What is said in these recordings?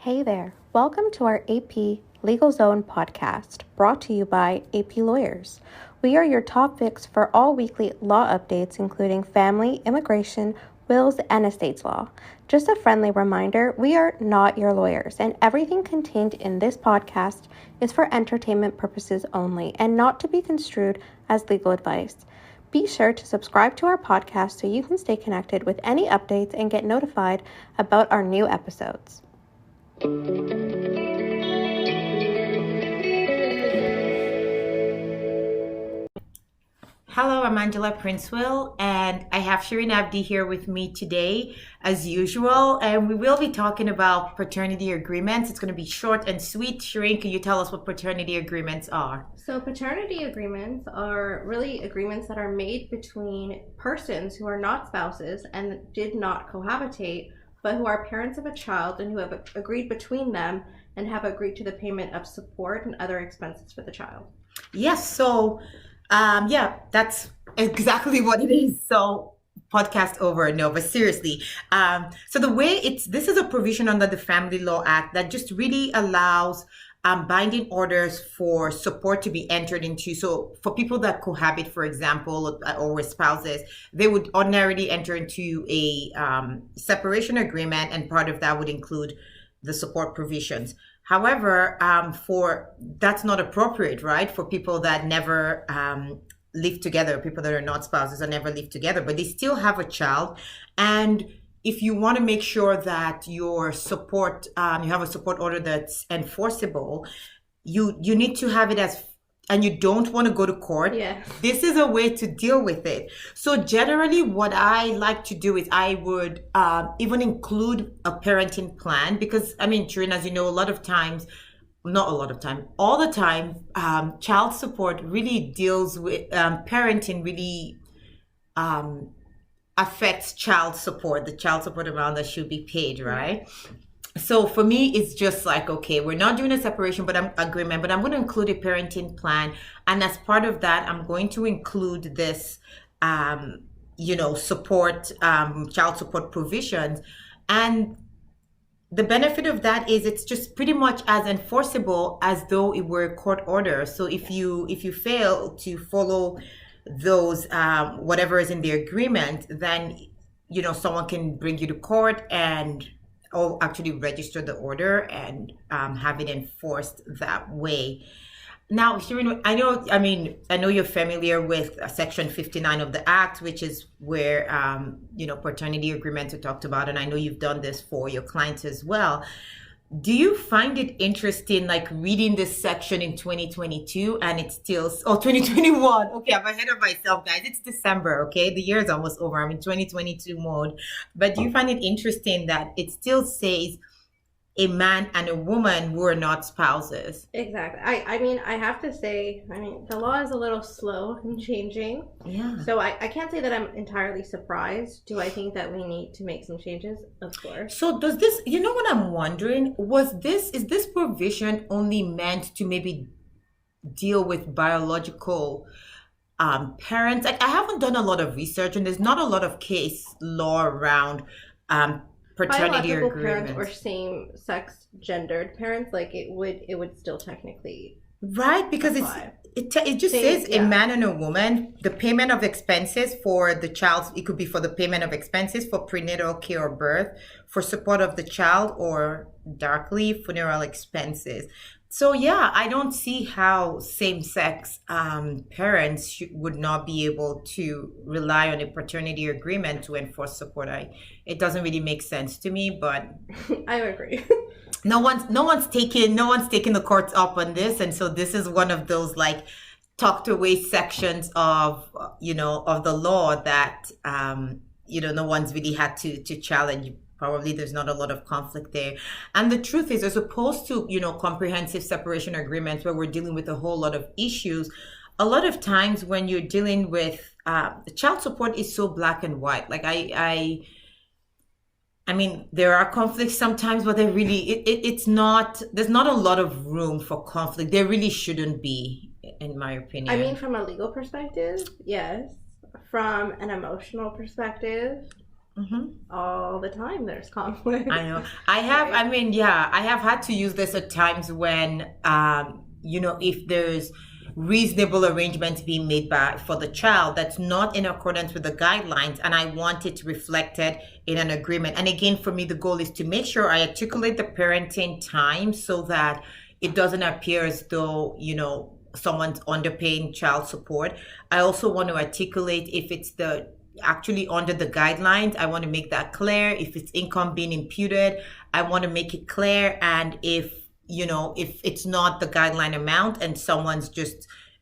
Hey there, welcome to our AP Legal Zone podcast, brought to you by AP Lawyers. We are your top fix for all weekly law updates, including family, immigration, wills, and estates law. Just a friendly reminder, we are not your lawyers, and everything contained in this podcast is for entertainment purposes only and not to be construed as legal advice. Be sure to subscribe to our podcast so you can stay connected with any updates and get notified about our new episodes. Hello, I'm Angela Princewill, and I have Sherine Abdi here with me today, as usual, and we will be talking about paternity agreements. It's going to be short and sweet. Sherine, can you tell us what paternity agreements are? So paternity agreements are really agreements that are made between persons who are not spouses and did not cohabitate, but who are parents of a child and who have agreed between them and have agreed to the payment of support and other expenses for the child. Yes, so that's exactly what it is. So podcast over. No, but seriously. So the way this is a provision under the Family Law Act that just really allows binding orders for support to be entered into. So for people that cohabit, for example, or with spouses, they would ordinarily enter into a separation agreement, and part of that would include the support provisions. However, that's not appropriate, right? For people that never live together, people that are not spouses and never live together, but they still have a child. And if you want to make sure that your support, you have a support order that's enforceable, you need to have it and you don't want to go to court. Yeah. This is a way to deal with it. So generally what I like to do is I would even include a parenting plan, because Sherine, as you know, all the time, child support really deals with parenting really affects child support, the child support amount that should be paid, right? So for me, it's just like, okay, we're not doing a separation agreement, but I'm going to include a parenting plan. And as part of that, I'm going to include this, support, child support provisions. And the benefit of that is it's just pretty much as enforceable as though it were a court order. So if you fail to follow those whatever is in the agreement, then someone can bring you to court and actually register the order and have it enforced that way. Now, Sherine, I know you're familiar with Section 59 of the Act, which is where paternity agreements are talked about, and I know you've done this for your clients as well. Do you find it interesting, like reading this section in 2022 and it's still, 2021. Okay, I'm ahead of myself, guys. It's December, okay? The year is almost over. I'm in 2022 mode. But do you find it interesting that it still says a man and a woman who are not spouses? Exactly. I have to say, the law is a little slow in changing. Yeah. So I can't say that I'm entirely surprised. Do I think that we need to make some changes? Of course. So does this, what I'm wondering, is this provision only meant to maybe deal with biological parents? Like, I haven't done a lot of research, and there's not a lot of case law around paternity biological agreements. Parents or same-sex gendered parents, like it would still technically right, because apply. it just says a man and a woman, the payment of expenses for the child. It could be for the payment of expenses for prenatal care or birth, for support of the child, or darkly funeral expenses. So I don't see how same-sex parents would not be able to rely on a paternity agreement to enforce support. It doesn't really make sense to me, but I agree. no one's taking the courts up on this, and so this is one of those like tucked away sections of the law that no one's really had to challenge. Probably there's not a lot of conflict there. And the truth is, as opposed to, comprehensive separation agreements where we're dealing with a whole lot of issues, a lot of times when you're dealing with child support is so black and white. Like there are conflicts sometimes, but there's not a lot of room for conflict. There really shouldn't be, in my opinion. From a legal perspective, yes. From an emotional perspective, All the time there's conflict. I know. I have had to use this at times when, if there's reasonable arrangements being made for the child that's not in accordance with the guidelines, and I want it reflected in an agreement. And again, for me, the goal is to make sure I articulate the parenting time so that it doesn't appear as though, someone's underpaying child support. I also want to articulate if it's actually under the guidelines. I want to make that clear. If it's income being imputed, I want to make it clear. And if it's not the guideline amount and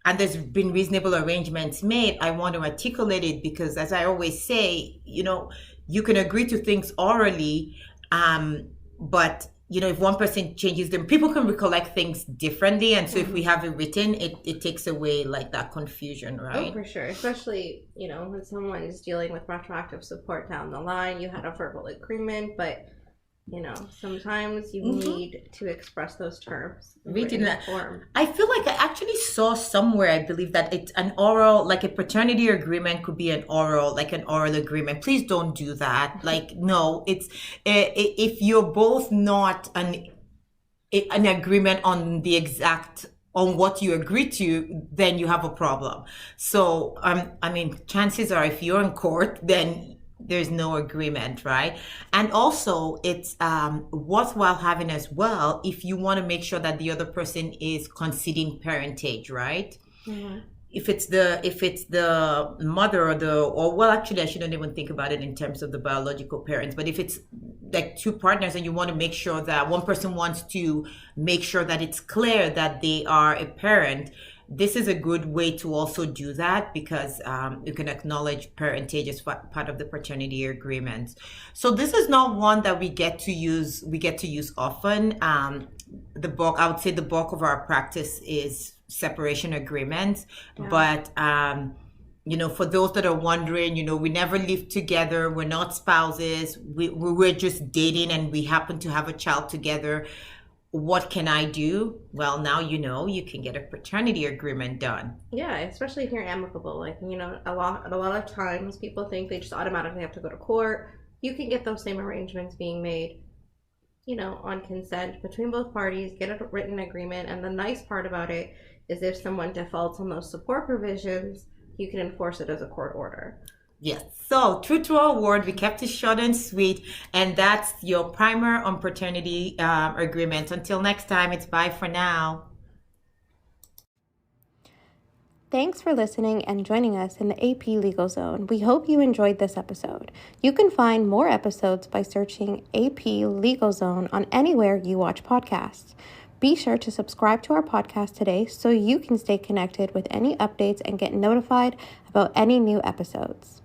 and there's been reasonable arrangements made, I want to articulate it, because as I always say, you can agree to things orally, but if one person changes them, people can recollect things differently. And so if we have it written, it takes away like that confusion, right? Oh, for sure. Especially, when someone is dealing with retroactive support down the line, you had a verbal agreement, but sometimes you need to express those terms in written form. I feel like I actually saw somewhere, I believe, that it's an oral, like a paternity agreement could be an oral agreement. Please don't do that. Like, no, it's if you're both not an agreement on the exact on what you agree to, then you have a problem. So, chances are if you're in court, then there's no agreement, right? And also, it's worthwhile having as well if you want to make sure that the other person is conceding parentage, right? Mm-hmm. If it's the mother actually I shouldn't even think about it in terms of the biological parents, but if it's like two partners and you want to make sure that one person wants to make sure that it's clear that they are a parent, this is a good way to also do that, because you can acknowledge parentage as part of the paternity agreement. So this is not one that we get to use often. I would say the bulk of our practice is separation agreements. Yeah. But for those that are wondering, we never lived together, we're not spouses, we're just dating and we happen to have a child together. What can I do? Well, now you can get a paternity agreement done. Yeah, especially if you're amicable. Like, a lot of times people think they just automatically have to go to court. You can get those same arrangements being made, on consent between both parties, get a written agreement. And the nice part about it is if someone defaults on those support provisions, you can enforce it as a court order. Yes. So, true to our word, we kept it short and sweet. And that's your primer on paternity agreement. Until next time, it's bye for now. Thanks for listening and joining us in the AP Legal Zone. We hope you enjoyed this episode. You can find more episodes by searching AP Legal Zone on anywhere you watch podcasts. Be sure to subscribe to our podcast today so you can stay connected with any updates and get notified about any new episodes.